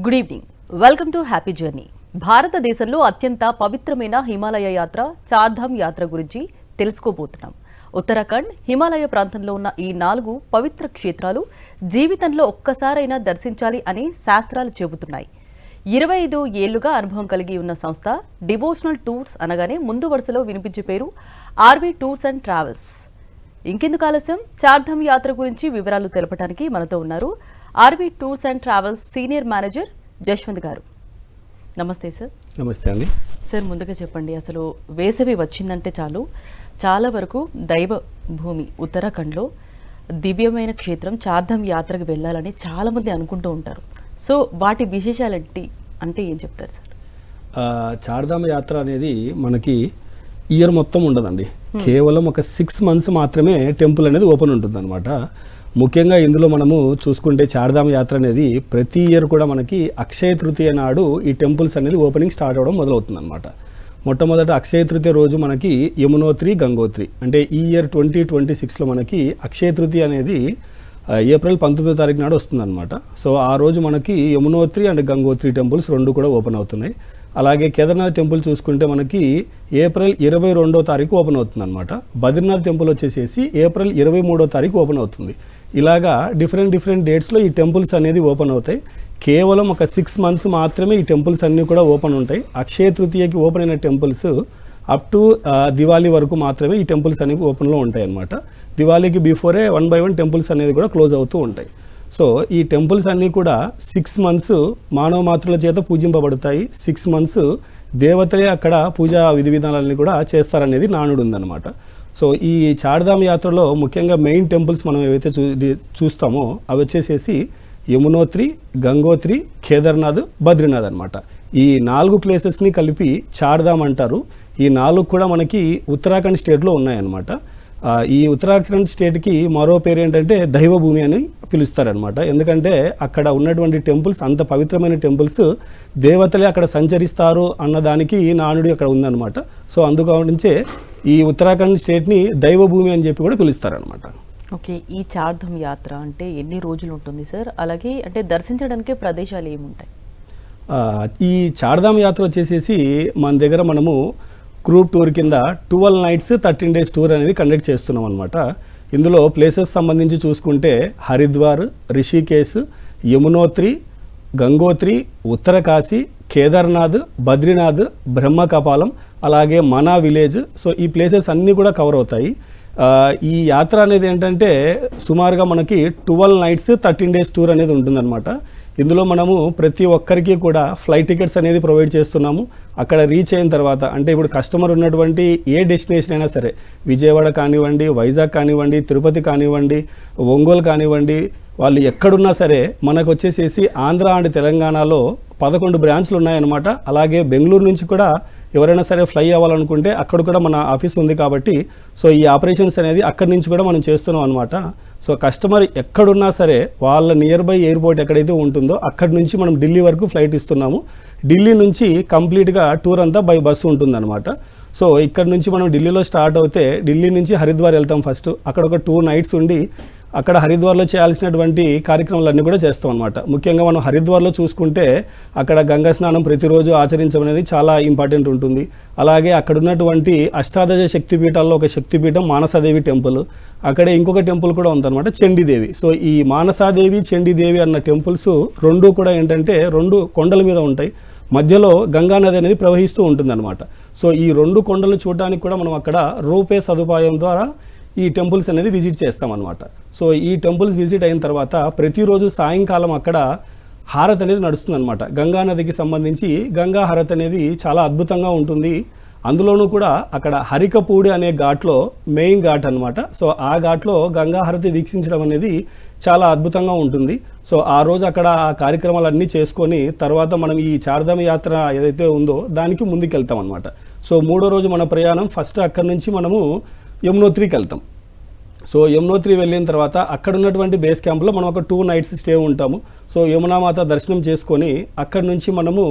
Good evening. Welcome to happy journey. భారతదేశంలో అత్యంత పవిత్రమైన హిమాలయ యాత్ర చార్ధామ్ యాత్ర గురించి తెలుసుకోబోతున్నాం. ఉత్తరాఖండ్ హిమాలయ ప్రాంతంలో ఉన్న ఈ 4 పవిత్ర క్షేత్రాలు జీవితంలో ఒక్కసారైనా దర్శించాలి అని శాస్త్రాలు చెబుతున్నాయి. 25 ఏళ్లుగా అనుభవం కలిగి ఉన్న సంస్థ డివోషనల్ టూర్స్ అనగానే ముందు వరుసలో వినిపించే పేరు ఆర్వీ టూర్స్ అండ్ ట్రావెల్స్. ఇంకెందుకు ఆలస్యం, చార్ధామ్ యాత్ర గురించి వివరాలు తెలపడానికి మనతో ఉన్నారు RV tours and travels senior manager Jashwanth గారు. నమస్తే సార్. నమస్తే అండి. సార్, ముందుగా చెప్పండి, అసలు వేసవి వచ్చిందంటే చాలు చాలా వరకు దైవ భూమి ఉత్తరాఖండ్లో దివ్యమైన క్షేత్రం చార్ధామ్ యాత్రకు వెళ్ళాలని చాలామంది అనుకుంటూ ఉంటారు. సో వాటి విశేషాలేంటి అంటే ఏం చెప్తారు సార్? చార్ధామ్ యాత్ర అనేది మనకి ఇయర్ మొత్తం ఉండదండి. కేవలం ఒక 6 months మాత్రమే టెంపుల్ అనేది ఓపెన్ ఉంటుంది అనమాట. ముఖ్యంగా ఇందులో మనము చూసుకుంటే చార్ధామ్ యాత్ర అనేది ప్రతి ఇయర్ కూడా మనకి అక్షయ తృతీయ నాడు ఈ టెంపుల్స్ అనేది ఓపెనింగ్ స్టార్ట్ అవ్వడం మొదలవుతుంది అనమాట. మొట్టమొదట అక్షయ తృతీయ రోజు మనకి యమునోత్రి, గంగోత్రి, అంటే ఈ ఇయర్ 2026లో మనకి అక్షయ తృతీయ అనేది ఏప్రిల్ 19వ తారీఖు నాడు వస్తుందన్నమాట. సో ఆ రోజు మనకి యమునోత్రి అండ్ గంగోత్రి టెంపుల్స్ 2 కూడా ఓపెన్ అవుతున్నాయి. అలాగే కేదార్నాథ్ టెంపుల్ చూసుకుంటే మనకి ఏప్రిల్ 22వ తారీఖు ఓపెన్ అవుతుంది అనమాట. బద్రీనాథ్ టెంపుల్ వచ్చేసేసి ఏప్రిల్ 23వ తారీఖు ఓపెన్ అవుతుంది. ఇలాగా డిఫరెంట్ డేట్స్లో ఈ టెంపుల్స్ అనేది ఓపెన్ అవుతాయి. కేవలం ఒక 6 months మాత్రమే ఈ టెంపుల్స్ అన్నీ కూడా ఓపెన్ ఉంటాయి. అక్షయ తృతీయకి ఓపెన్ అయిన టెంపుల్స్ అప్ టు దివాళీ వరకు మాత్రమే ఈ టెంపుల్స్ అనేవి ఓపెన్లో ఉంటాయి అన్నమాట. దివాళీకి బిఫోరే 1 by 1 టెంపుల్స్ అనేది కూడా క్లోజ్ అవుతూ ఉంటాయి. సో ఈ టెంపుల్స్ అన్నీ కూడా 6 months మానవ మాతృల చేత పూజింపబడతాయి. 6 months దేవతలే అక్కడ పూజా విధి విధానాలన్నీ కూడా చేస్తారనేది నానుడు ఉందన్నమాట. సో ఈ చార్ధామ్ యాత్రలో ముఖ్యంగా మెయిన్ టెంపుల్స్ మనం ఏవైతే చూస్తామో అవి వచ్చేసేసి యమునోత్రి, గంగోత్రి, కేదార్నాథ్, బద్రీనాథ్ అనమాట. ఈ 4 ప్లేసెస్ని కలిపి చార్ధామ్ అంటారు. ఈ 4 కూడా మనకి ఉత్తరాఖండ్ స్టేట్లో ఉన్నాయన్నమాట. ఈ ఉత్తరాఖండ్ స్టేట్కి మరో పేరు ఏంటంటే దైవభూమి అని పిలుస్తారనమాట. ఎందుకంటే అక్కడ ఉన్నటువంటి టెంపుల్స్ అంత పవిత్రమైన టెంపుల్స్, దేవతలే అక్కడ సంచరిస్తారు అన్నదానికి నానుడి అక్కడ ఉందన్నమాట. సో అందుకనించే ఈ ఉత్తరాఖండ్ స్టేట్ని దైవభూమి అని చెప్పి కూడా పిలుస్తారనమాట. ఓకే, ఈ చార్ధామ్ యాత్ర అంటే ఎన్ని రోజులు ఉంటుంది సార్? అలాగే అంటే దర్శించడానికి ప్రదేశాలు ఏముంటాయి? ఈ చార్ధామ్ యాత్ర వచ్చేసేసి మన దగ్గర మనము గ్రూప్ టూర్ కింద 12 nights 13 days టూర్ అనేది కండక్ట్ చేస్తున్నాం అనమాట. ఇందులో ప్లేసెస్ సంబంధించి చూసుకుంటే హరిద్వార్, రిషికేశ్, యమునోత్రి, గంగోత్రి, ఉత్తరకాశీ, కేదార్నాథ్, బద్రీనాథ్, బ్రహ్మకపాలం, అలాగే మనా విలేజ్. సో ఈ ప్లేసెస్ అన్నీ కూడా కవర్ అవుతాయి. ఈ యాత్ర అనేది ఏంటంటే సుమారుగా మనకి 12 nights 13 days టూర్ అనేది ఉంటుందన్నమాట. ఇందులో మనము ప్రతి ఒక్కరికి కూడా ఫ్లైట్ టికెట్స్ అనేది ప్రొవైడ్ చేస్తున్నాము. అక్కడ రీచ్ అయిన తర్వాత అంటే ఇప్పుడు కస్టమర్ ఉన్నటువంటి ఏ డెస్టినేషన్ అయినా సరే, విజయవాడ కానివ్వండి, వైజాగ్ కానివ్వండి, తిరుపతి కానివ్వండి, ఒంగోలు కానివ్వండి, వాళ్ళు ఎక్కడున్నా సరే మనకు వచ్చేసేసి ఆంధ్ర అండ్ తెలంగాణలో 11 బ్రాంచ్లు ఉన్నాయన్నమాట. అలాగే బెంగళూరు నుంచి కూడా ఎవరైనా సరే ఫ్లై అవ్వాలనుకుంటే అక్కడ కూడా మన ఆఫీస్ ఉంది కాబట్టి సో ఈ ఆపరేషన్స్ అనేది అక్కడి నుంచి కూడా మనం చేస్తున్నాం అనమాట. సో కస్టమర్ ఎక్కడున్నా సరే వాళ్ళ నియర్ బై ఎయిర్పోర్ట్ ఎక్కడైతే ఉంటుందో అక్కడి నుంచి మనం ఢిల్లీ వరకు ఫ్లైట్ ఇస్తున్నాము. ఢిల్లీ నుంచి కంప్లీట్గా టూర్ అంతా బై బస్సు ఉంటుందన్నమాట. సో ఇక్కడ నుంచి మనం ఢిల్లీలో స్టార్ట్ అవుతే ఢిల్లీ నుంచి హరిద్వార్ వెళ్తాం ఫస్ట్. అక్కడ ఒక 2 nights ఉండి అక్కడ హరిద్వార్లో చేయాల్సినటువంటి కార్యక్రమాలన్నీ కూడా చేస్తాం అనమాట. ముఖ్యంగా మనం హరిద్వార్లో చూసుకుంటే అక్కడ గంగా స్నానం ప్రతిరోజు ఆచరించడం అనేది చాలా ఇంపార్టెంట్ ఉంటుంది. అలాగే అక్కడ ఉన్నటువంటి అష్టాదశ శక్తిపీఠాల్లో ఒక శక్తిపీఠం మానసాదేవి టెంపుల్, అక్కడే ఇంకొక టెంపుల్ కూడా ఉందన్నమాట, చండీదేవి. సో ఈ మానసాదేవి, చండీదేవి అన్న టెంపుల్స్ 2 కూడా ఏంటంటే 2 కొండల మీద ఉంటాయి. మధ్యలో గంగానది అనేది ప్రవహిస్తూ ఉంటుందన్నమాట. సో ఈ 2 కొండలు చూడడానికి కూడా మనం అక్కడ రోపే సదుపాయం ద్వారా ఈ టెంపుల్స్ అనేది విజిట్ చేస్తామన్నమాట. సో ఈ టెంపుల్స్ విజిట్ అయిన తర్వాత ప్రతిరోజు సాయంకాలం అక్కడ హారతి అనేది నడుస్తుందన్నమాట. గంగానదికి సంబంధించి గంగా హారతి అనేది చాలా అద్భుతంగా ఉంటుంది. అందులోనూ కూడా అక్కడ హరికపూడి అనే ఘాట్లో మెయిన్ ఘాట్ అనమాట. సో ఆ ఘాట్లో గంగా హారతి వీక్షించడం అనేది చాలా అద్భుతంగా ఉంటుంది. సో ఆ రోజు అక్కడ ఆ కార్యక్రమాలన్నీ చేసుకొని తర్వాత మనం ఈ చార్ధామ్ యాత్ర ఏదైతే ఉందో దానికి ముందుకెళ్తాం అనమాట. సో 3వ రోజు మన ప్రయాణం ఫస్ట్ అక్కడి నుంచి మనము యమునోత్రికి వెళ్తాం. సో యమునోత్రి వెళ్ళిన తర్వాత అక్కడ ఉన్నటువంటి బేస్ క్యాంప్లో మనం ఒక 2 nights స్టే ఉంటాము. సో యమునామాత దర్శనం చేసుకొని అక్కడి నుంచి మనము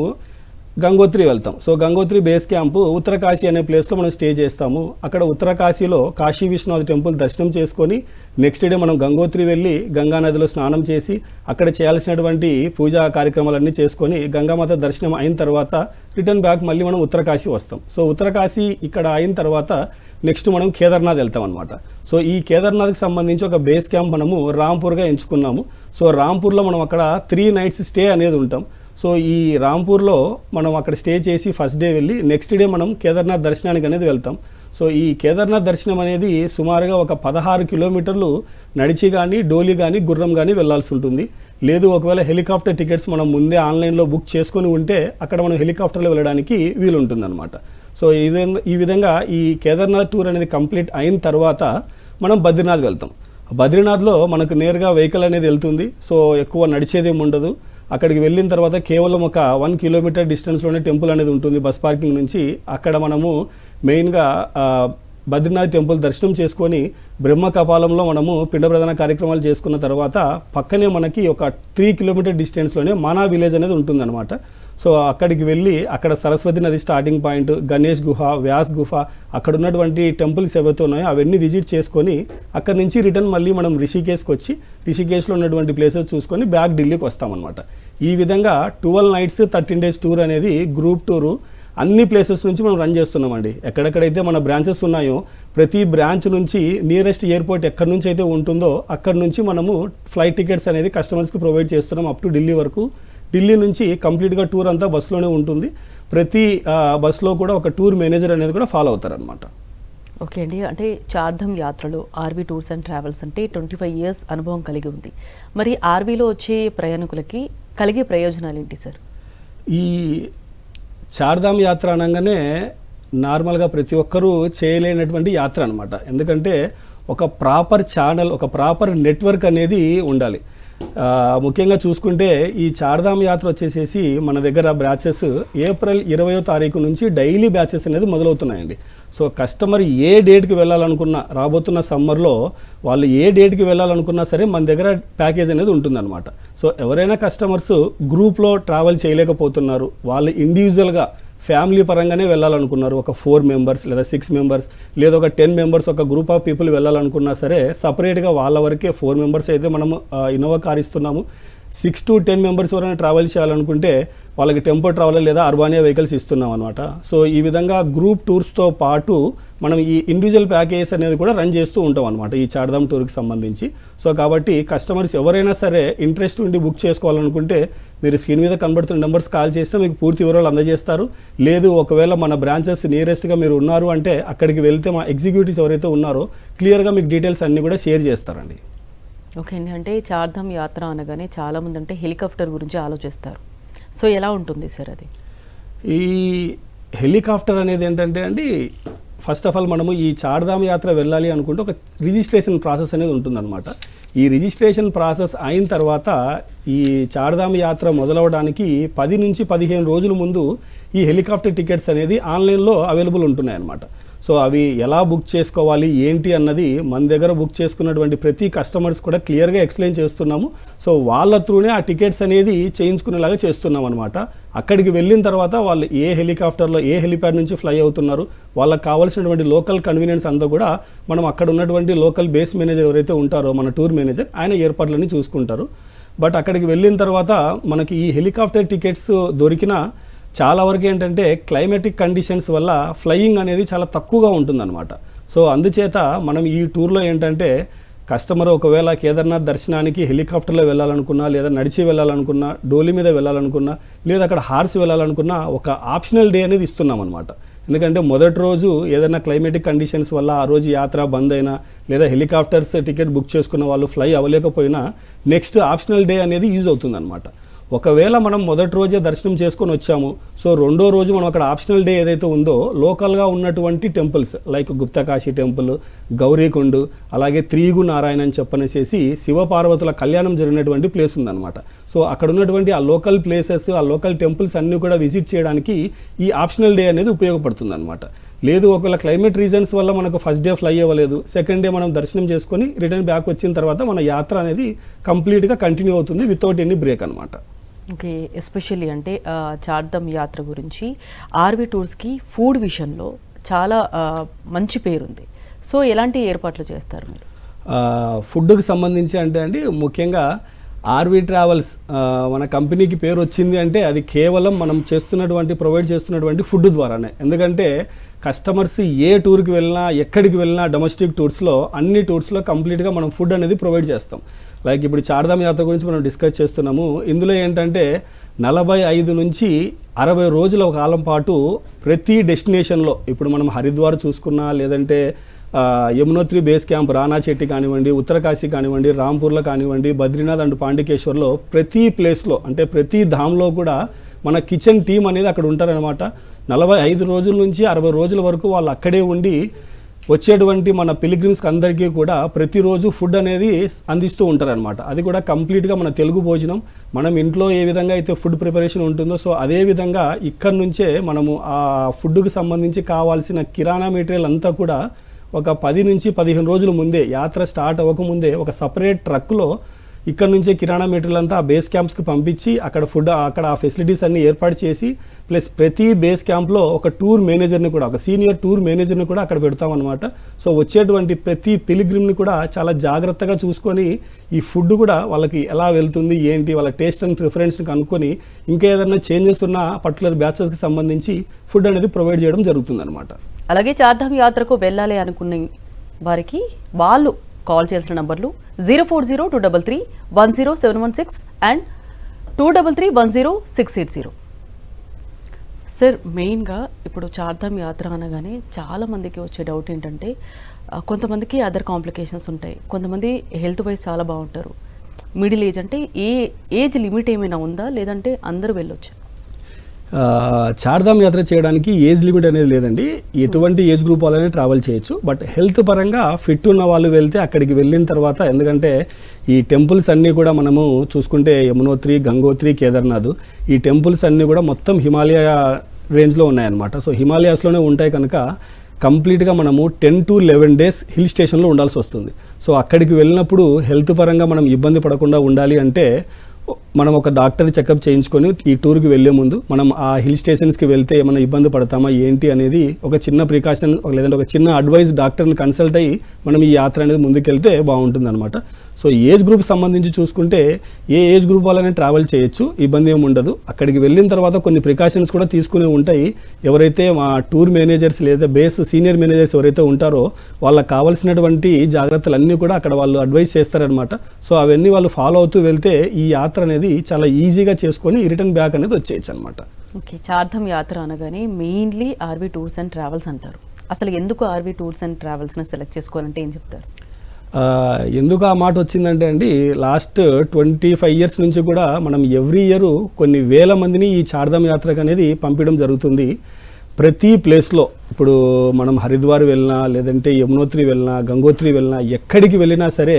గంగోత్రి వెళ్తాం. So Gangotri base camp Uttarkashi అనే ప్లేస్లో మనం స్టే చేస్తాము. అక్కడ ఉత్తరకాశీలో కాశీ విశ్వనాథ్ టెంపుల్ దర్శనం చేసుకొని నెక్స్ట్ డే మనం గంగోత్రి వెళ్ళి గంగా నదిలో స్నానం చేసి అక్కడ చేయాల్సినటువంటి పూజా కార్యక్రమాలన్నీ చేసుకొని గంగామాత దర్శనం అయిన తర్వాత రిటర్న్ బ్యాక్ మళ్ళీ మనం ఉత్తరకాశీ వస్తాం. సో ఉత్తరకాశీ ఇక్కడ అయిన తర్వాత నెక్స్ట్ మనం కేదార్నాథ్ వెళ్తాం అనమాట. సో ఈ కేదార్నాథ్కి సంబంధించి ఒక బేస్ క్యాంప్ మనము రాంపూర్గా ఎంచుకున్నాము. సో రాంపూర్లో మనం అక్కడ 3 nights స్టే అనేది ఉంటాం. సో ఈ రాంపూర్లో మనం అక్కడ స్టే చేసి ఫస్ట్ డే వెళ్ళి నెక్స్ట్ డే మనం కేదార్నాథ్ దర్శనానికి అనేది వెళ్తాం. సో ఈ కేదార్నాథ్ దర్శనం అనేది సుమారుగా ఒక 16 kilometers నడిచి కానీ డోలి కానీ గుర్రం కానీ వెళ్ళాల్సి ఉంటుంది. లేదు ఒకవేళ హెలికాప్టర్ టికెట్స్ మనం ముందే ఆన్లైన్లో బుక్ చేసుకొని ఉంటే అక్కడ మనం హెలికాప్టర్లో వెళ్ళడానికి వీలుంటుంది అనమాట. సో ఈ విధంగా ఈ కేదార్నాథ్ టూర్ అనేది కంప్లీట్ అయిన తర్వాత మనం బద్రీనాథ్ వెళ్తాం. బద్రీనాథ్లో మనకు నేరుగా వెహికల్ అనేది వెళ్తుంది. సో ఎక్కువ నడిచేదేం ఉండదు. అక్కడికి వెళ్ళిన తర్వాత కేవలం ఒక 1 kilometer డిస్టెన్స్లోనే టెంపుల్ అనేది ఉంటుంది బస్ పార్కింగ్ నుంచి. అక్కడ మనము మెయిన్గా బద్రీనాథ్ టెంపుల్ దర్శనం చేసుకొని బ్రహ్మ కపాలంలో మనము పిండ ప్రదాన కార్యక్రమాలు చేసుకున్న తర్వాత పక్కనే మనకి ఒక 3 kilometer డిస్టెన్స్లోనే మానా విలేజ్ అనేది ఉంటుందన్నమాట. సో అక్కడికి వెళ్ళి అక్కడ సరస్వతి నది స్టార్టింగ్ పాయింట్, గణేష్ గుహ, వ్యాస్ గుహ, అక్కడ ఉన్నటువంటి టెంపుల్స్ ఏవైతే ఉన్నాయో అవన్నీ విజిట్ చేసుకొని అక్కడి నుంచి రిటర్న్ మళ్ళీ మనం రిషికేశ్కి వచ్చి రిషికేశ్లో ఉన్నటువంటి ప్లేసెస్ చూసుకొని బ్యాక్ ఢిల్లీకి వస్తామన్నమాట. ఈ విధంగా 12 nights 13 days టూర్ అనేది గ్రూప్ టూరు అన్ని ప్లేసెస్ నుంచి మనం రన్ చేస్తున్నామండి. ఎక్కడెక్కడైతే మన బ్రాంచెస్ ఉన్నాయో ప్రతి బ్రాంచ్ నుంచి నియరెస్ట్ ఎయిర్పోర్ట్ ఎక్కడి నుంచి అయితే ఉంటుందో అక్కడి నుంచి మనము ఫ్లైట్ టికెట్స్ అనేది కస్టమర్స్కి ప్రొవైడ్ చేస్తున్నాం అప్ టు ఢిల్లీ వరకు. ఢిల్లీ నుంచి కంప్లీట్గా టూర్ అంతా బస్సులోనే ఉంటుంది. ప్రతి బస్సులో కూడా ఒక టూర్ మేనేజర్ అనేది కూడా ఫాలో అవుతారనమాట. ఓకే అండి, అంటే చార్ధామ్ యాత్రలో ఆర్వీ టూర్స్ అండ్ ట్రావెల్స్ అంటే 25 years అనుభవం కలిగి ఉంది. మరి ఆర్వీలో వచ్చే ప్రయాణికులకి కలిగే ప్రయోజనాలు ఏంటి సార్? ఈ చార్ధామ్ యాత్ర అనగానే నార్మల్గా ప్రతి ఒక్కరూ చేయలేనటువంటి యాత్ర అనమాట. ఎందుకంటే ఒక ప్రాపర్ ఛానల్, ఒక ప్రాపర్ నెట్వర్క్ అనేది ఉండాలి. ముఖ్యంగా చూసుకుంటే ఈ చార్ధామ్ యాత్ర వచ్చేసేసి మన దగ్గర బ్యాచెస్ April 20వ తారీఖు నుంచి డైలీ బ్యాచెస్ అనేది మొదలవుతున్నాయండి. సో కస్టమర్ ఏ డేట్కి వెళ్ళాలనుకున్నా రాబోతున్న సమ్మర్లో వాళ్ళు ఏ డేట్కి వెళ్ళాలనుకున్నా సరే మన దగ్గర ప్యాకేజ్ అనేది ఉంటుందన్నమాట. సో ఎవరైనా కస్టమర్స్ గ్రూప్లో ట్రావెల్ చేయలేకపోతున్నారు, వాళ్ళు ఇండివిజువల్గా ఫ్యామిలీ పరంగానే వెళ్ళాలనుకున్నారు, ఒక 4 members లేదా 6 members లేదా ఒక 10 members ఒక గ్రూప్ ఆఫ్ పీపుల్ వెళ్ళాలనుకున్నా సరే సపరేట్గా వాళ్ళ వరకే 4 members అయితే మనము ఇన్నోవా కార్ ఇస్తున్నాము. 6 to 10 members ఎవరైనా ట్రావెల్ చేయాలనుకుంటే వాళ్ళకి టెంపో ట్రావెలర్ లేదా అర్బానియా వెహికల్స్ ఇస్తున్నాం అనమాట. సో ఈ విధంగా గ్రూప్ టూర్స్తో పాటు మనం ఈ ఇండివిజువల్ ప్యాకేజెస్ అనేది కూడా రన్ చేస్తూ ఉంటాం అనమాట ఈ చార్ధామ్ టూర్కి సంబంధించి. సో కాబట్టి కస్టమర్స్ ఎవరైనా సరే ఇంట్రెస్ట్ ఉండి బుక్ చేసుకోవాలనుకుంటే మీరు స్క్రీన్ మీద కనబడుతున్న నెంబర్స్ కాల్ చేస్తే మీకు పూర్తి వివరాలు అందజేస్తారు. లేదు ఒకవేళ మన బ్రాంచెస్ నియరెస్ట్గా మీరు ఉన్నారు అంటే అక్కడికి వెళ్తే మా ఎగ్జిక్యూటివ్స్ ఎవరైతే ఉన్నారో క్లియర్గా మీకు డీటెయిల్స్ అన్నీ కూడా షేర్ చేస్తారండి. ఓకే అండి, అంటే చార్ధామ్ యాత్ర అనగానే చాలామంది అంటే హెలికాప్టర్ గురించి ఆలోచిస్తారు. సో ఎలా ఉంటుంది సార్ అది? ఈ హెలికాప్టర్ అనేది ఏంటంటే అండి, ఫస్ట్ ఆఫ్ ఆల్ మనము ఈ చార్ధామ్ యాత్ర వెళ్ళాలి అనుకుంటే ఒక రిజిస్ట్రేషన్ ప్రాసెస్ అనేది ఉంటుందన్నమాట. ఈ రిజిస్ట్రేషన్ ప్రాసెస్ అయిన తర్వాత ఈ చార్ధామ్ యాత్ర మొదలవడానికి 10 నుంచి 15 రోజుల ముందు ఈ హెలికాప్టర్ టికెట్స్ అనేది ఆన్లైన్లో అవైలబుల్ ఉంటున్నాయి అన్నమాట. సో అవి ఎలా బుక్ చేసుకోవాలి ఏంటి అన్నది మన దగ్గర బుక్ చేసుకున్నటువంటి ప్రతి కస్టమర్స్ కూడా క్లియర్గా ఎక్స్ప్లెయిన్ చేస్తున్నాము. సో వాళ్ళ త్రూనే ఆ టికెట్స్ అనేది చేయించుకునేలాగా చేస్తున్నాం అనమాట. అక్కడికి వెళ్ళిన తర్వాత వాళ్ళు ఏ హెలికాప్టర్లో ఏ హెలిప్యాడ్ నుంచి ఫ్లై అవుతున్నారు, వాళ్ళకి కావాల్సినటువంటి లోకల్ కన్వీనియన్స్ అంతా కూడా మనం అక్కడ ఉన్నటువంటి లోకల్ బేస్ మేనేజర్ ఎవరైతే ఉంటారో మన టూర్ మేనేజర్ ఆయన ఏర్పాట్లన్నీ చూసుకుంటారు. బట్ అక్కడికి వెళ్ళిన తర్వాత మనకి ఈ హెలికాప్టర్ టికెట్స్ దొరికిన చాలా వరకు ఏంటంటే క్లైమేటిక్ కండిషన్స్ వల్ల ఫ్లయింగ్ అనేది చాలా తక్కువగా ఉంటుందన్నమాట. సో అందుచేత మనం ఈ టూర్లో ఏంటంటే కస్టమర్ ఒకవేళ కేదార్నాథ్ దర్శనానికి హెలికాప్టర్లో వెళ్ళాలనుకున్నా లేదా నడిచి వెళ్ళాలనుకున్నా డోలి మీద వెళ్ళాలనుకున్నా లేదా అక్కడ హార్స్ వెళ్ళాలనుకున్నా ఒక ఆప్షనల్ డే అనేది ఇస్తున్నాం అనమాట. ఎందుకంటే మొదటి రోజు ఏదైనా క్లైమేటిక్ కండిషన్స్ వల్ల ఆ రోజు యాత్ర బంద్ అయినా లేదా హెలికాప్టర్స్ టికెట్ బుక్ చేసుకున్న వాళ్ళు ఫ్లై అవ్వలేకపోయినా నెక్స్ట్ ఆప్షనల్ డే అనేది యూజ్ అవుతుందన్నమాట. ఒకవేళ మనం మొదటి రోజే దర్శనం చేసుకొని వచ్చాము, సో రెండో రోజు మనం అక్కడ ఆప్షనల్ డే ఏదైతే ఉందో లోకల్గా ఉన్నటువంటి temples like Guptkashi temple, Gaurikund, అలాగే త్రిగు నారాయణ అని చెప్పనేసి శివపార్వతుల కళ్యాణం జరిగినటువంటి ప్లేస్ ఉందన్నమాట. సో అక్కడ ఉన్నటువంటి ఆ లోకల్ ప్లేసెస్, ఆ లోకల్ టెంపుల్స్ అన్నీ కూడా విజిట్ చేయడానికి ఈ ఆప్షనల్ డే అనేది ఉపయోగపడుతుంది అనమాట. లేదు ఒకవేళ క్లైమేట్ రీజన్స్ వల్ల మనకు ఫస్ట్ డే ఫ్లై అవ్వలేదు, సెకండ్ డే మనం దర్శనం చేసుకొని రిటర్న్ బ్యాక్ వచ్చిన తర్వాత మన యాత్ర అనేది కంప్లీట్గా కంటిన్యూ అవుతుంది వితౌట్ ఎనీ బ్రేక్ అనమాట. ఓకే, ఎస్పెషల్లీ అంటే చార్ధామ్ యాత్ర గురించి ఆర్వి టూర్స్కి ఫుడ్ విషయంలో చాలా మంచి పేరుంది. సో ఎలాంటి ఏర్పాట్లు చేస్తారు మీరు? ఫుడ్కి సంబంధించి అంటే అండి ముఖ్యంగా ఆర్వి ట్రావెల్స్ మన కంపెనీకి పేరు వచ్చింది అంటే అది కేవలం మనం ప్రొవైడ్ చేస్తున్నటువంటి ఫుడ్ ద్వారానే. ఎందుకంటే కస్టమర్స్ ఏ టూర్కి వెళ్ళినా ఎక్కడికి వెళ్ళినా డొమెస్టిక్ టూర్స్లో అన్ని టూర్స్లో కంప్లీట్గా మనం ఫుడ్ అనేది ప్రొవైడ్ చేస్తాం. లైక్ ఇప్పుడు చార్ధామ్ యాత్ర గురించి మనం డిస్కస్ చేస్తున్నాము. ఇందులో ఏంటంటే 45 నుంచి 60 రోజుల కాలం పాటు ప్రతి డెస్టినేషన్లో, ఇప్పుడు మనం హరిద్వార్ చూసుకున్నా, లేదంటే యమునోత్రి బేస్ క్యాంప్ రానాచెట్టి కానివ్వండి, ఉత్తరకాశీ కానివ్వండి, రాంపూర్లో కానివ్వండి, బద్రీనాథ్ అండ్ పాండికేశ్వర్లో ప్రతి ప్లేస్లో అంటే ప్రతి ధామ్లో కూడా మన కిచెన్ టీం అనేది అక్కడ ఉంటారనమాట. 45 రోజుల నుంచి 60 రోజుల వరకు వాళ్ళు అక్కడే ఉండి వచ్చేటువంటి మన పిలిగ్రిమ్స్కి అందరికీ కూడా ప్రతిరోజు ఫుడ్ అనేది అందిస్తూ ఉంటారనమాట. అది కూడా కంప్లీట్గా మన తెలుగు భోజనం. మనం ఇంట్లో ఏ విధంగా అయితే ఫుడ్ ప్రిపరేషన్ ఉంటుందో సో అదే విధంగా ఇక్కడ నుంచే మనము ఆ ఫుడ్కి సంబంధించి కావాల్సిన కిరాణా మెటీరియల్ అంతా కూడా ఒక 10 నుంచి 15 రోజుల ముందే, యాత్ర స్టార్ట్ అవ్వకముందే ఒక సపరేట్ ట్రక్లో ఇక్కడ నుంచే కిరాణా మెటీరియల్ అంతా ఆ బేస్ క్యాంప్స్కి పంపించి అక్కడ ఆ ఫెసిలిటీస్ అన్ని ఏర్పాటు చేసి, ప్లస్ ప్రతి బేస్ క్యాంప్లో ఒక టూర్ మేనేజర్ని కూడా, ఒక సీనియర్ టూర్ మేనేజర్ని కూడా అక్కడ పెడతామన్నమాట. సో వచ్చేటువంటి ప్రతి పిలిగ్రిమ్ని కూడా చాలా జాగ్రత్తగా చూసుకొని ఈ ఫుడ్ కూడా వాళ్ళకి ఎలా వెళ్తుంది ఏంటి వాళ్ళ టేస్ట్ అండ్ ప్రిఫరెన్స్ని కనుక్కొని ఇంకా ఏదైనా చేంజెస్ ఉన్న పర్టికులర్ బ్యాచెస్కి సంబంధించి ఫుడ్ అనేది ప్రొవైడ్ చేయడం జరుగుతుందన్నమాట. అలాగే చార్ధామ్ యాత్రకు వెళ్ళాలి అనుకున్న వారికి వాళ్ళు కాల్ చేసిన నంబర్లు 040-233-10716 అండ్ 233-10680. సార్, మెయిన్గా ఇప్పుడు చార్ధామ్ యాత్ర అనగానే చాలామందికి వచ్చే డౌట్ ఏంటంటే కొంతమందికి అదర్ కాంప్లికేషన్స్ ఉంటాయి, కొంతమంది హెల్త్ వైజ్ చాలా బాగుంటారు. మిడిల్ ఏజ్ అంటే ఏజ్ లిమిట్ ఏమైనా ఉందా, లేదంటే అందరూ వెళ్ళొచ్చు? చార్ధామ్ యాత్ర చేయడానికి ఏజ్ లిమిట్ అనేది లేదండి. ఎటువంటి ఏజ్ గ్రూప్ వాళ్ళనే ట్రావెల్ చేయొచ్చు. బట్ హెల్త్ పరంగా ఫిట్ ఉన్న వాళ్ళు వెళ్తే అక్కడికి వెళ్ళిన తర్వాత, ఎందుకంటే ఈ టెంపుల్స్ అన్నీ కూడా మనము చూసుకుంటే యమునోత్రి, గంగోత్రి, కేదార్నాథ్, ఈ టెంపుల్స్ అన్నీ కూడా మొత్తం హిమాలయ రేంజ్లో ఉన్నాయన్నమాట. సో హిమాలయాస్లోనే ఉంటాయి కనుక కంప్లీట్గా మనము 10 to 11 days హిల్ స్టేషన్లో ఉండాల్సి వస్తుంది. సో అక్కడికి వెళ్ళినప్పుడు హెల్త్ పరంగా మనం ఇబ్బంది పడకుండా ఉండాలి అంటే మనం ఒక డాక్టర్ చెకప్ చేయించుకొని ఈ టూర్కి వెళ్ళే ముందు మనం ఆ హిల్ స్టేషన్స్కి వెళ్తే ఏమైనా ఇబ్బంది పడతామా ఏంటి అనేది ఒక చిన్న ప్రికాషన్ లేదంటే ఒక చిన్న అడ్వైస్ డాక్టర్ని కన్సల్ట్ అయ్యి మనం ఈ యాత్ర అనేది ముందుకెళ్తే బాగుంటుంది అనమాట. సో ఏజ్ గ్రూప్ సంబంధించి చూసుకుంటే ఏ ఏజ్ గ్రూప్ వాళ్ళనే ట్రావెల్ చేయొచ్చు, ఇబ్బంది ఏమి ఉండదు. అక్కడికి వెళ్ళిన తర్వాత కొన్ని ప్రికాషన్స్ కూడా తీసుకునే ఉంటాయి. ఎవరైతే మా టూర్ మేనేజర్స్ లేదా బేస్ సీనియర్ మేనేజర్స్ ఎవరైతే ఉంటారో వాళ్ళకి కావాల్సినటువంటి జాగ్రత్తలన్నీ కూడా అక్కడ వాళ్ళు అడ్వైస్ చేస్తారనమాట. సో అవన్నీ వాళ్ళు ఫాలో అవుతూ వెళ్తే ఈ యాత్ర అనేది చాలా ఈజీగా చేసుకొని రిటర్న్ బ్యాక్ అనేది వచ్చేయచ్చు అనమాట. ఓకే, చార్ధామ్ యాత్ర అనగానే mainly RV tours and travels అంటారు. అసలు ఎందుకు ఆర్వి టూర్స్ అండ్ ట్రావెల్స్ని సెలెక్ట్ చేసుకోవాలంటే ఏం చెప్తారు? ఎందుకు ఆ మాట వచ్చిందంటే అండి, లాస్ట్ 25 years నుంచి కూడా మనం ఎవ్రీ ఇయర్ కొన్ని వేల మందిని ఈ చార్ధామ్ యాత్రకు అనేది పంపించడం జరుగుతుంది. ప్రతి ప్లేస్లో ఇప్పుడు మనం హరిద్వార్ వెళ్ళినా, లేదంటే యమునోత్రి వెళ్ళినా, గంగోత్రి వెళ్ళినా, ఎక్కడికి వెళ్ళినా సరే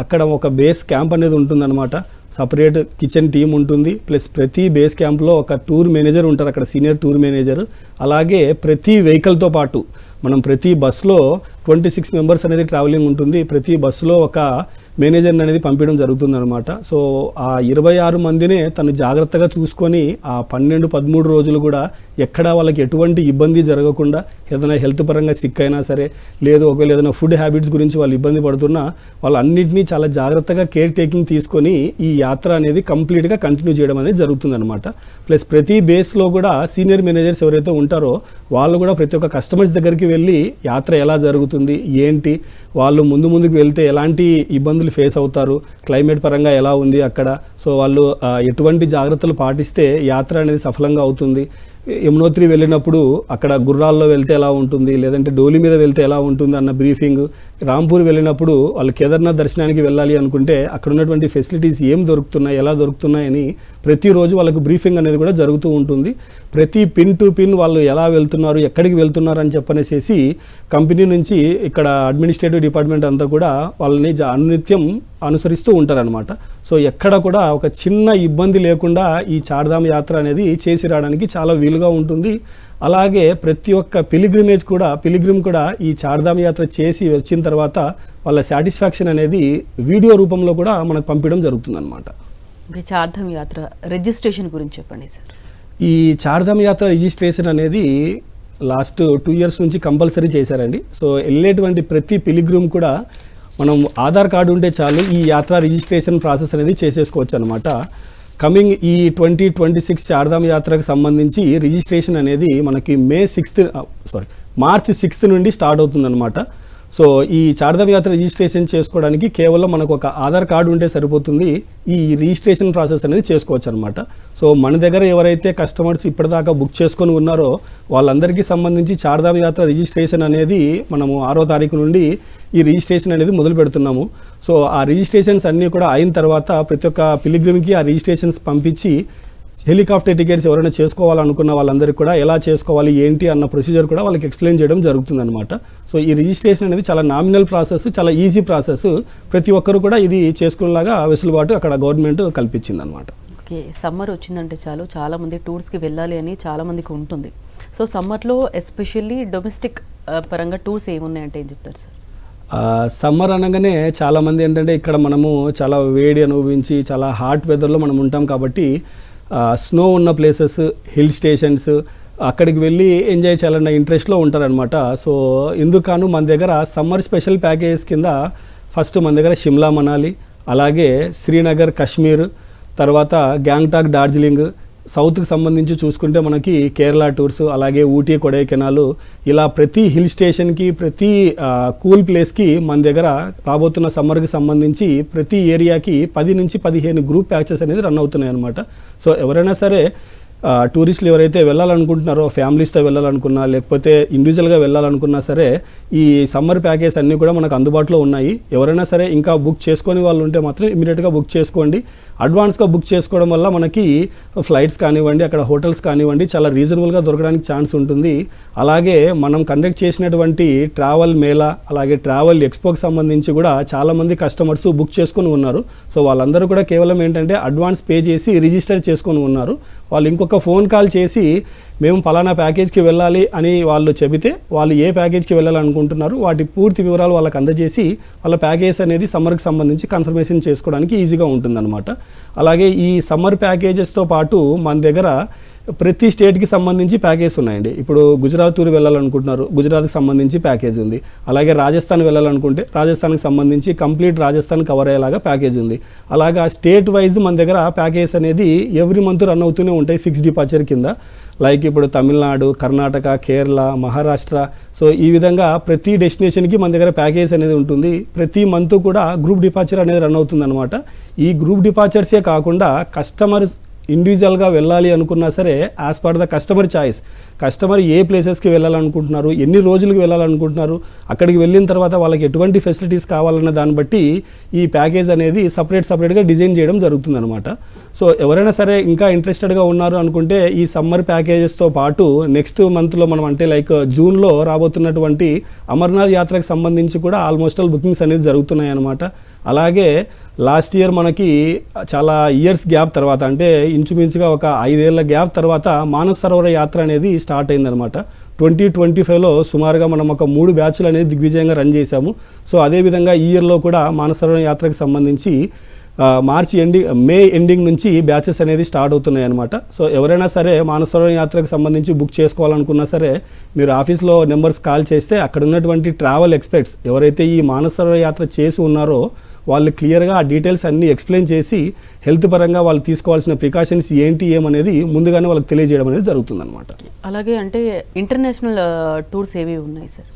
అక్కడ ఒక బేస్ క్యాంప్ అనేది ఉంటుందన్నమాట. సపరేట్ కిచెన్ టీం ఉంటుంది, ప్లస్ ప్రతి బేస్ క్యాంప్లో ఒక టూర్ మేనేజర్ ఉంటారు, అక్కడ సీనియర్ టూర్ మేనేజర్. అలాగే ప్రతి వెహికల్తో పాటు మనం ప్రతి బస్సులో 26 members అనేది ట్రావెలింగ్ ఉంటుంది. ప్రతి బస్సులో ఒక మేనేజర్ని అనేది పంపించడం జరుగుతుంది అనమాట. సో ఆ 26 మందినే తను జాగ్రత్తగా చూసుకొని ఆ 12-13 రోజులు కూడా ఎక్కడా వాళ్ళకి ఎటువంటి ఇబ్బంది జరగకుండా, ఏదైనా హెల్త్ పరంగా సిక్ అయినా సరే, లేదు ఒకవేళ ఏదైనా ఫుడ్ హ్యాబిట్స్ గురించి వాళ్ళు ఇబ్బంది పడుతున్నా వాళ్ళన్నింటినీ చాలా జాగ్రత్తగా కేర్ టేకింగ్ తీసుకొని ఈ యాత్ర అనేది కంప్లీట్గా కంటిన్యూ చేయడం అనేది జరుగుతుందన్నమాట. ప్లస్ ప్రతి బేస్లో కూడా సీనియర్ మేనేజర్స్ ఎవరైతే ఉంటారో వాళ్ళు కూడా ప్రతి ఒక్క కస్టమర్స్ దగ్గరికి వెళ్ళి యాత్ర ఎలా జరుగుతుంది ఏంటి, వాళ్ళు ముందుకు వెళ్తే ఎలాంటి ఇబ్బందులు ఫేస్ అవుతారు, క్లైమేట్ పరంగా ఎలా ఉంది అక్కడ, సో వాళ్ళు ఎటువంటి జాగ్రత్తలు పాటిస్తే యాత్ర అనేది సఫలంగా అవుతుంది, యమునోత్రి వెళ్ళినప్పుడు అక్కడ గుర్రాల్లో వెళ్తే ఎలా ఉంటుంది, లేదంటే డోలి మీద వెళ్తే ఎలా ఉంటుంది అన్న బ్రీఫింగ్, రాంపూర్ వెళ్ళినప్పుడు వాళ్ళు కేదార్నాథ్ దర్శనానికి వెళ్ళాలి అనుకుంటే అక్కడ ఉన్నటువంటి ఫెసిలిటీస్ ఏం దొరుకుతున్నాయి, ఎలా దొరుకుతున్నాయని ప్రతిరోజు వాళ్ళకు బ్రీఫింగ్ అనేది కూడా జరుగుతూ ఉంటుంది. ప్రతి పిన్ టు పిన్ వాళ్ళు ఎలా వెళ్తున్నారు, ఎక్కడికి వెళ్తున్నారు అని చెప్పనేసి కంపెనీ నుంచి ఇక్కడ అడ్మినిస్ట్రేటివ్ డిపార్ట్మెంట్ అంతా కూడా వాళ్ళని అనునిత్యం అనుసరిస్తూ ఉంటారనమాట. సో ఎక్కడ కూడా ఒక చిన్న ఇబ్బంది లేకుండా ఈ చార్ధామ్ యాత్ర అనేది చేసి రావడానికి చాలా వీలుగా ఉంటుంది. అలాగే ప్రతి ఒక్క పిలిగ్రిమ్ కూడా ఈ చార్ధామ్ యాత్ర చేసి వచ్చిన తర్వాత వాళ్ళ సాటిస్ఫాక్షన్ అనేది వీడియో రూపంలో కూడా మనకు పంపించడం జరుగుతుందన్నమాట. ఓకే, చార్ధామ్ యాత్ర రిజిస్ట్రేషన్ గురించి చెప్పండి సార్. ఈ చార్ధామ్ యాత్ర రిజిస్ట్రేషన్ అనేది లాస్ట్ 2 years నుంచి కంపల్సరీ చేశారండి. సో వెళ్ళేటువంటి ప్రతి పిలిగ్రిమ్ కూడా మనం ఆధార్ కార్డు ఉంటే చాలు ఈ యాత్ర రిజిస్ట్రేషన్ ప్రాసెస్ అనేది చేసేసుకోవచ్చు అనమాట. కమింగ్ ఈ 2026 చార్ధామ్ యాత్రకు సంబంధించి రిజిస్ట్రేషన్ అనేది మనకి మార్చ్ 6 నుండి స్టార్ట్ అవుతుందన్నమాట. సో ఈ చార్ధామ్ యాత్ర రిజిస్ట్రేషన్ చేసుకోవడానికి కేవలం మనకు ఒక ఆధార్ కార్డు ఉంటే సరిపోతుంది. ఈ రిజిస్ట్రేషన్ ప్రాసెస్ అనేది చేసుకోవచ్చు అనమాట. సో మన దగ్గర ఎవరైతే కస్టమర్స్ ఇప్పటిదాకా బుక్ చేసుకొని ఉన్నారో వాళ్ళందరికీ సంబంధించి చార్ధామ్ యాత్ర రిజిస్ట్రేషన్ అనేది మనము 6వ తారీఖు నుండి ఈ రిజిస్ట్రేషన్ అనేది మొదలు పెడుతున్నాము. సో ఆ రిజిస్ట్రేషన్స్ అన్నీ కూడా అయిన తర్వాత ప్రతి ఒక్క పిలిగ్రిమ్కి ఆ రిజిస్ట్రేషన్స్ పంపించి హెలికాప్టర్ టికెట్స్ ఎవరైనా చేసుకోవాలనుకున్న వాళ్ళందరికీ కూడా ఎలా చేసుకోవాలి ఏంటి అన్న ప్రొసీజర్ కూడా వాళ్ళకి ఎక్స్ప్లెయిన్ చేయడం జరుగుతుందన్నమాట. సో ఈ రిజిస్ట్రేషన్ అనేది చాలా నామినల్ ప్రాసెస్, చాలా ఈజీ ప్రాసెస్. ప్రతి ఒక్కరు కూడా ఇది చేసుకునేలాగా వెసులుబాటు అక్కడ గవర్నమెంట్ కల్పించిందనమాట. ఓకే, సమ్మర్ వచ్చిందంటే చాలా మంది టూర్స్కి వెళ్ళాలి అని చాలా మందికి ఉంటుంది. సో సమ్మర్లో ఎస్పెషల్లీ డొమెస్టిక్ పరంగా టూర్స్ ఏమున్నాయంటే ఏం చెప్తారు సార్? సమ్మర్ అనగానే చాలామంది ఏంటంటే ఇక్కడ మనము చాలా వేడి అనుభవించి చాలా హాట్ వెదర్లో మనం ఉంటాం కాబట్టి స్నో ఉన్న ప్లేసెస్, హిల్ స్టేషన్స్ అక్కడికి వెళ్ళి ఎంజాయ్ చేయాలన్న ఇంట్రెస్ట్లో ఉంటారనమాట. సో ఇందుకను మన దగ్గర సమ్మర్ స్పెషల్ ప్యాకేజెస్ కింద ఫస్ట్ మన దగ్గర షిమ్లా మనాలి, అలాగే శ్రీనగర్ కాశ్మీర్, తర్వాత గ్యాంగ్టాక్ డార్జిలింగ్, సౌత్కి సంబంధించి చూసుకుంటే మనకి కేరళ టూర్స్, అలాగే ఊటీ కొడైకెనాల్, ఇలా ప్రతి హిల్ స్టేషన్కి ప్రతి కూల్ ప్లేస్కి మన దగ్గర రాబోతున్న సమ్మర్కి సంబంధించి ప్రతి ఏరియాకి 10 నుంచి 15 గ్రూప్ ప్యాచెస్ అనేది రన్ అవుతున్నాయి అనమాట. సో ఎవరైనా సరే టూరిస్టులు ఎవరైతే వెళ్ళాలనుకుంటున్నారో ఫ్యామిలీస్తో వెళ్ళాలనుకున్నా లేకపోతే ఇండివిజువల్గా వెళ్ళాలనుకున్నా సరే ఈ సమ్మర్ ప్యాకేజ్ అన్నీ కూడా మనకు అందుబాటులో ఉన్నాయి. ఎవరైనా సరే ఇంకా బుక్ చేసుకొని వాళ్ళు ఉంటే మాత్రం ఇమీడియట్గా బుక్ చేసుకోండి. అడ్వాన్స్గా బుక్ చేసుకోవడం వల్ల మనకి ఫ్లైట్స్ కానివ్వండి, అక్కడ హోటల్స్ కానివ్వండి చాలా రీజనబుల్గా దొరకడానికి ఛాన్స్ ఉంటుంది. అలాగే మనం కండక్ట్ చేసినటువంటి ట్రావెల్ మేళా, అలాగే ట్రావెల్ ఎక్స్పోకి సంబంధించి కూడా చాలామంది కస్టమర్స్ బుక్ చేసుకొని ఉన్నారు. సో వాళ్ళందరూ కూడా కేవలం ఏంటంటే అడ్వాన్స్ పే చేసి రిజిస్టర్ చేసుకొని ఉన్నారు. వాళ్ళు ఇంకొక ఫోన్ కాల్ చేసి మేము పలానా ప్యాకేజ్కి వెళ్ళాలి అని వాళ్ళు చెబితే వాళ్ళు ఏ ప్యాకేజ్కి వెళ్ళాలనుకుంటున్నారు వాటి పూర్తి వివరాలు వాళ్ళకి అందజేసి వాళ్ళ ప్యాకేజ్ అనేది సమ్మర్కి సంబంధించి కన్ఫర్మేషన్ చేసుకోవడానికి ఈజీగా ఉంటుందన్నమాట. అలాగే ఈ సమ్మర్ ప్యాకేజెస్తో పాటు మన దగ్గర ప్రతి స్టేట్కి సంబంధించి ప్యాకేజ్ ఉన్నాయండి. ఇప్పుడు గుజరాత్ టూర్ వెళ్ళాలనుకుంటున్నారు, గుజరాత్కి సంబంధించి ప్యాకేజ్ ఉంది. అలాగే రాజస్థాన్ వెళ్ళాలనుకుంటే రాజస్థాన్కి సంబంధించి కంప్లీట్ రాజస్థాన్ కవర్ అయ్యేలాగా ప్యాకేజ్ ఉంది. అలాగా స్టేట్ వైజ్ మన దగ్గర ప్యాకేజ్ అనేది ఎవ్రీ మంత్ రన్ అవుతూనే ఉంటాయి ఫిక్స్డ్ డిపార్చర్ కింద. లైక్ ఇప్పుడు తమిళనాడు, కర్ణాటక, కేరళ, మహారాష్ట్ర, సో ఈ విధంగా ప్రతి డెస్టినేషన్కి మన దగ్గర ప్యాకేజ్ అనేది ఉంటుంది. ప్రతి మంత్ కూడా గ్రూప్ డిపార్చర్ అనేది రన్ అవుతుందన్నమాట. ఈ గ్రూప్ డిపార్చర్సే కాకుండా కస్టమర్స్ ఇండివిజువల్గా వెళ్ళాలి అనుకున్నా సరే as per the customer choice, customer ఏ ప్లేసెస్కి వెళ్ళాలనుకుంటున్నారు, ఎన్ని రోజులకు వెళ్ళాలనుకుంటున్నారు, అక్కడికి వెళ్ళిన తర్వాత వాళ్ళకి ఎటువంటి ఫెసిలిటీస్ కావాలన్న దాన్ని బట్టి ఈ ప్యాకేజ్ అనేది సపరేట్గా డిజైన్ చేయడం జరుగుతుందన్నమాట. సో ఎవరైనా సరే ఇంకా ఇంట్రెస్టెడ్గా ఉన్నారు అనుకుంటే ఈ సమ్మర్ ప్యాకేజెస్తో పాటు నెక్స్ట్ మంత్లో మనం అంటే లైక్ జూన్లో రాబోతున్నటువంటి అమర్నాథ్ యాత్రకు సంబంధించి కూడా ఆల్మోస్ట్ ఆల్ బుకింగ్స్ అనేది జరుగుతున్నాయి అన్నమాట. అలాగే లాస్ట్ ఇయర్ మనకి చాలా ఇయర్స్ గ్యాప్ తర్వాత అంటే ఇంచుమించుగా ఒక 5 ఏళ్ల గ్యాప్ తర్వాత మానస సరోవర యాత్ర అనేది స్టార్ట్ అయిందనమాట. 2025లో సుమారుగా మనం ఒక 3 బ్యాచ్లు అనేది దిగ్విజయంగా రన్ చేశాము. సో అదేవిధంగా ఈ ఇయర్లో కూడా మానస సరోవర యాత్రకు సంబంధించి మే ఎండింగ్ నుంచి బ్యాచెస్ అనేది స్టార్ట్ అవుతున్నాయి అనమాట. సో ఎవరైనా సరే మానస సరోవర యాత్రకు సంబంధించి బుక్ చేసుకోవాలనుకున్నా సరే మీరు ఆఫీస్లో నెంబర్స్ కాల్ చేస్తే అక్కడ ఉన్నటువంటి ట్రావెల్ ఎక్స్పర్ట్స్ ఎవరైతే ఈ మానస సరోవర యాత్ర చేసి ఉన్నారో వాళ్ళు క్లియర్గా ఆ డీటెయిల్స్ అన్నీ ఎక్స్ప్లెయిన్ చేసి హెల్త్ పరంగా వాళ్ళు తీసుకోవాల్సిన ప్రికాషన్స్ ఏంటి ఏమనేది ముందుగానే వాళ్ళకి తెలియజేయడం అనేది జరుగుతుందన్నమాట. అలాగే అంటే ఇంటర్నేషనల్ టూర్స్ ఏవి ఉన్నాయి సార్?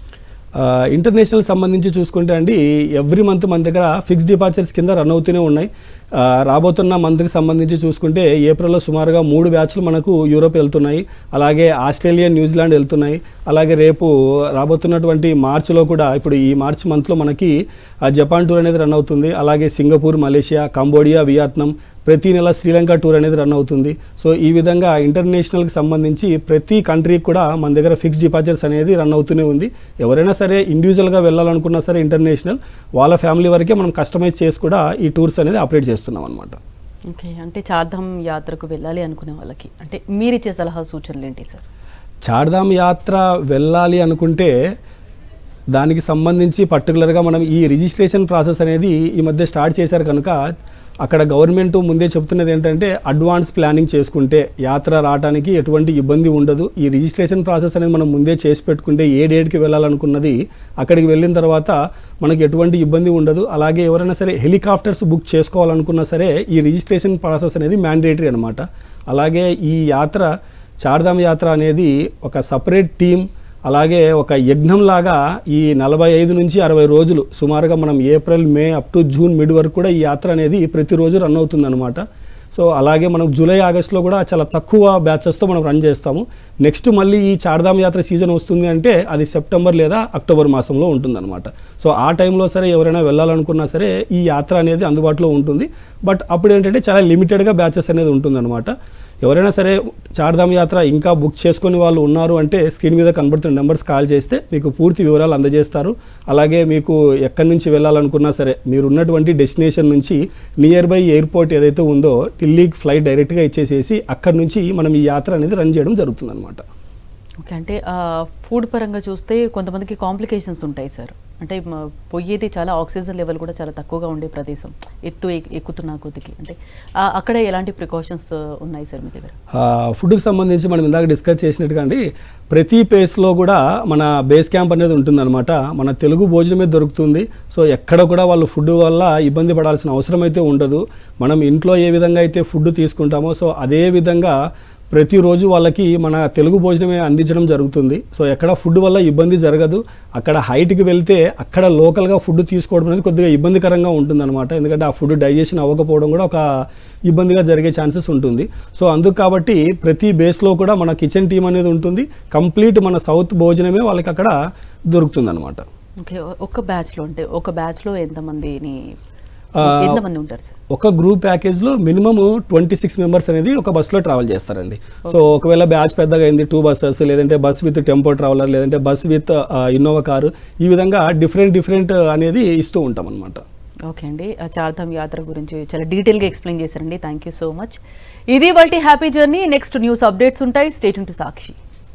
ఇంటర్నేషనల్ సంబంధించి చూసుకుంటే అండి ఎవ్రీ మంత్ మన దగ్గర ఫిక్స్డ్ డిపార్చర్స్ కింద రన్ అవుతూనే ఉన్నాయి. రాబోతున్న మంత్కి సంబంధించి చూసుకుంటే ఏప్రిల్లో సుమారుగా 3 బ్యాచ్లు మనకు యూరోప్ వెళ్తున్నాయి. అలాగే ఆస్ట్రేలియా, న్యూజిలాండ్ వెళ్తున్నాయి. అలాగే రేపు రాబోతున్నటువంటి మార్చిలో కూడా ఇప్పుడు ఈ మార్చ్ మంత్లో మనకి జపాన్ టూర్ అనేది రన్ అవుతుంది. అలాగే సింగపూర్, మలేషియా, కంబోడియా, వియత్నాం, ప్రతి నెల శ్రీలంక టూర్ అనేది రన్ అవుతుంది. సో ఈ విధంగా ఇంటర్నేషనల్కి సంబంధించి ప్రతి కంట్రీకి కూడా మన దగ్గర ఫిక్స్డ్ డిపార్చర్స్ అనేది రన్ అవుతూనే ఉంది. ఎవరైనా సరే ఇండివిజువల్గా వెళ్ళాలనుకున్నా సరే ఇంటర్నేషనల్ వాళ్ళ ఫ్యామిలీ వరకే మనం కస్టమైజ్ చేసి కూడా ఈ టూర్స్ అనేది ఆపరేట్ చేస్తున్నాం అనమాట. ఓకే, అంటే చార్ధామ్ యాత్రకు వెళ్ళాలి అనుకునే వాళ్ళకి అంటే మీరిచ్చే సలహా సూచనలు ఏంటి సార్? చార్ధామ్ యాత్ర వెళ్ళాలి అనుకుంటే దానికి సంబంధించి పర్టికులర్గా మనం ఈ రిజిస్ట్రేషన్ ప్రాసెస్ అనేది ఈ మధ్య స్టార్ట్ చేశారు కనుక అక్కడ గవర్నమెంట్ ముందే చెప్తున్నది ఏంటంటే అడ్వాన్స్ ప్లానింగ్ చేసుకుంటే యాత్ర రావడానికి ఎటువంటి ఇబ్బంది ఉండదు. ఈ రిజిస్ట్రేషన్ ప్రాసెస్ అనేది మనం ముందే చేసి పెట్టుకుంటే ఏ డేట్కి వెళ్ళాలనుకున్నది అక్కడికి వెళ్ళిన తర్వాత మనకి ఎటువంటి ఇబ్బంది ఉండదు. అలాగే ఎవరైనా సరే హెలికాప్టర్స్ బుక్ చేసుకోవాలనుకున్నా సరే ఈ రిజిస్ట్రేషన్ ప్రాసెస్ అనేది మ్యాండేటరీ అనమాట. అలాగే ఈ యాత్ర చార్ధామ్ యాత్ర అనేది ఒక సపరేట్ టీం, అలాగే ఒక యజ్ఞంలాగా ఈ 45 నుంచి 60 రోజులు సుమారుగా మనం April, May up to June mid వరకు కూడా ఈ యాత్ర అనేది ప్రతిరోజు రన్ అవుతుందన్నమాట. సో అలాగే మనం జూలై, ఆగస్టులో కూడా చాలా తక్కువ బ్యాచెస్తో మనం రన్ చేస్తాము. నెక్స్ట్ మళ్ళీ ఈ చార్ధామ్ యాత్ర సీజన్ వస్తుంది అంటే అది సెప్టెంబర్ లేదా అక్టోబర్ మాసంలో ఉంటుందన్నమాట. సో ఆ టైంలో సరే ఎవరైనా వెళ్ళాలనుకున్నా సరే ఈ యాత్ర అనేది అందుబాటులో ఉంటుంది. బట్ అప్పుడు ఏంటంటే చాలా లిమిటెడ్గా బ్యాచెస్ అనేది ఉంటుందన్నమాట. ఎవరైనా సరే చార్ధామ్ యాత్ర ఇంకా బుక్ చేసుకుని వాళ్ళు ఉన్నారు అంటే స్క్రీన్ మీద కనబడుతున్న నెంబర్స్ కాల్ చేస్తే మీకు పూర్తి వివరాలు అందజేస్తారు. అలాగే మీకు ఎక్కడి నుంచి వెళ్ళాలనుకున్నా సరే మీరు ఉన్నటువంటి డెస్టినేషన్ నుంచి నియర్ బై ఎయిర్పోర్ట్ ఏదైతే ఉందో ఢిల్లీకి ఫ్లైట్ డైరెక్ట్గా ఇచ్చేసేసి అక్కడి నుంచి మనం ఈ యాత్ర అనేది రన్ చేయడం జరుగుతుందన్నమాట. ఓకే, అంటే ఫుడ్ పరంగా చూస్తే కొంతమందికి కాంప్లికేషన్స్ ఉంటాయి సార్. అంటే పోయేది చాలా ఆక్సిజన్ లెవెల్ కూడా చాలా తక్కువగా ఉండే ప్రదేశం, ఎక్కుతున్న కొద్దికి, అంటే అక్కడ ఎలాంటి ప్రికాషన్స్ ఉన్నాయి సార్ మీ దగ్గర? ఫుడ్కి సంబంధించి మనం ఇందాక డిస్కస్ చేసినట్టుగా అండి, ప్రతి ప్లేస్లో కూడా మన బేస్ క్యాంప్ అనేది ఉంటుందన్నమాట. మన తెలుగు భోజనమే దొరుకుతుంది. సో ఎక్కడ కూడా వాళ్ళు ఫుడ్ వల్ల ఇబ్బంది పడాల్సిన అవసరం అయితే ఉండదు. మనం ఇంట్లో ఏ విధంగా అయితే ఫుడ్ తీసుకుంటామో సో అదే విధంగా ప్రతిరోజు వాళ్ళకి మన తెలుగు భోజనమే అందించడం జరుగుతుంది. సో ఎక్కడ ఫుడ్ వల్ల ఇబ్బంది జరగదు. అక్కడ హైట్కి వెళ్తే అక్కడ లోకల్గా ఫుడ్ తీసుకోవడం అనేది కొద్దిగా ఇబ్బందికరంగా ఉంటుందన్నమాట. ఎందుకంటే ఆ ఫుడ్ డైజెషన్ అవ్వకపోవడం కూడా ఒక ఇబ్బందిగా జరిగే ఛాన్సెస్ ఉంటుంది. సో అందుకు కాబట్టి ప్రతి బేస్లో కూడా మన కిచెన్ టీం అనేది ఉంటుంది. కంప్లీట్ మన సౌత్ భోజనమే వాళ్ళకి అక్కడ దొరుకుతుందన్నమాట. ఓకే, ఒక బ్యాచ్లో ఎంతమంది ఉంటారు సార్? ఒక గ్రూప్ ప్యాకేజ్లో మినిమమ్ 26 మెంబర్స్ అనేది ఒక బస్సులో ట్రావెల్ చేస్తారండి. సో ఒకవేళ బ్యాచ్ పెద్దగా అయింది 2 బస్సెస్, లేదంటే బస్ విత్ టెంపో ట్రావెలర్, లేదంటే బస్ విత్ ఇన్నోవా కారు, ఈ విధంగా డిఫరెంట్ అనేది ఇస్తూ ఉంటాం అనమాట. ఓకే అండి, చార్ధామ్ యాత్ర గురించి చాలా డీటెయిల్గా ఎక్స్ప్లెయిన్ చేశారండి. Thank you so much. ఇది వాటి happy journey. Next news updates ఉంటాయి. Stay tune to Sakshi.